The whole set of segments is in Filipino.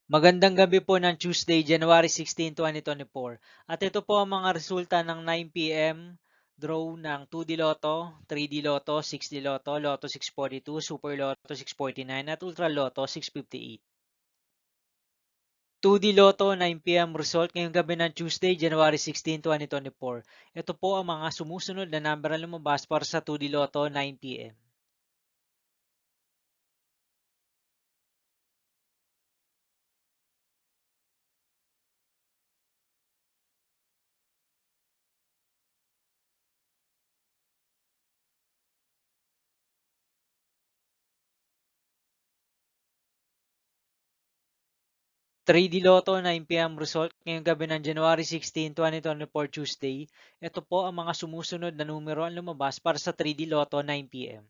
Magandang gabi po ng Tuesday, January 16, 2024. At ito po ang mga resulta ng 9 p.m. draw ng 2D Lotto, 3D Lotto, 6D Lotto, Lotto 642, Super Lotto 649 at Ultra Lotto 658. 2D Lotto 9 p.m. result ngayong gabi ng Tuesday, January 16, 2024. Ito po ang mga sumusunod na number na lumabas para sa 2D Lotto 9 p.m. 3D Lotto 9 p.m. result ngayong gabi ng January 16, 2024 Tuesday. Ito po ang mga sumusunod na numero ang lumabas para sa 3D Lotto 9 p.m.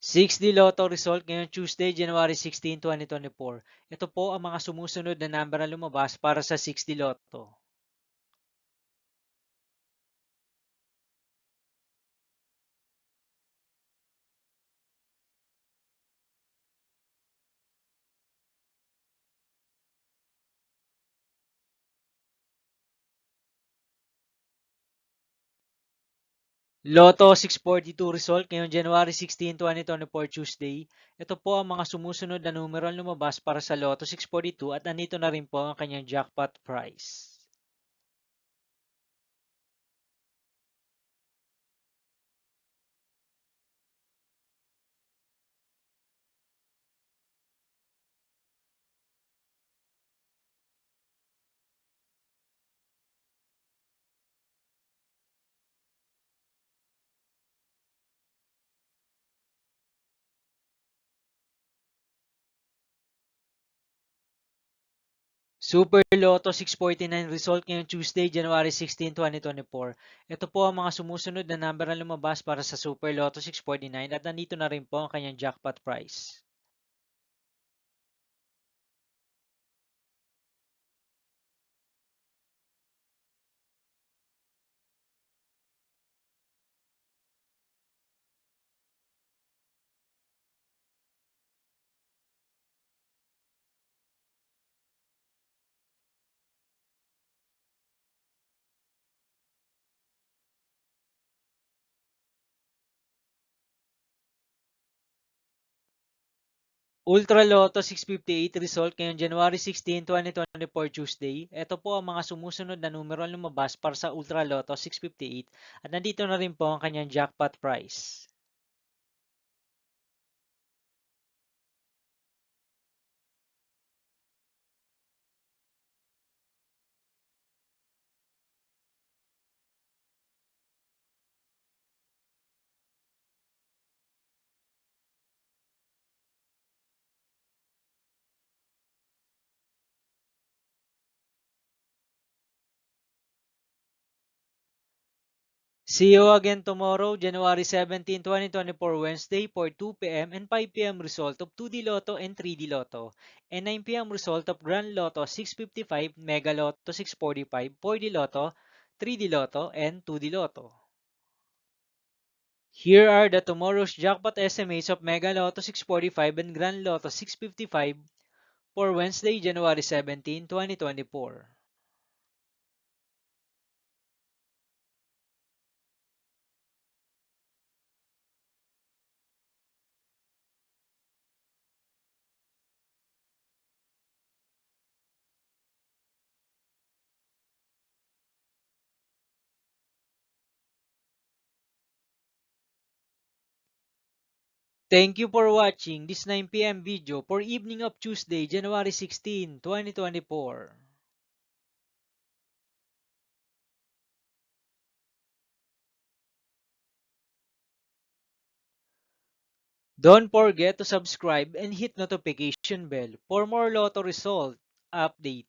6D Lotto result ngayong Tuesday, January 16, 2024. Ito po ang mga sumusunod na number na lumabas para sa 6D Lotto. Lotto 642 result ngayong January 16, 2024 Tuesday. Ito po ang mga sumusunod na numero ang lumabas para sa Lotto 642 at nandito na rin po ang kanyang jackpot price. Super Lotto 649 result ngayong Tuesday, January 16, 2024. Ito po ang mga sumusunod na number na lumabas para sa Super Lotto 649 at nandito na rin po ang kanyang jackpot price. Ultra Lotto 658 result ngayong January 16, 2024 Tuesday. Ito po ang mga sumusunod na numero ang lumabas para sa Ultra Lotto 658 at nandito na rin po ang kanyang jackpot price. See you again tomorrow, January 17, 2024, Wednesday for 2 p.m. and 5 p.m. result of 2D Lotto and 3D Lotto, and 9 p.m. result of Grand Lotto 655, Mega Lotto 645, 4D Lotto, 3D Lotto, and 2D Lotto. Here are the tomorrow's jackpot estimates of Mega Lotto 645 and Grand Lotto 655 for Wednesday, January 17, 2024. Thank you for watching this 9 p.m. video for evening of Tuesday, January 16, 2024. Don't forget to subscribe and hit notification bell for more Lotto result update.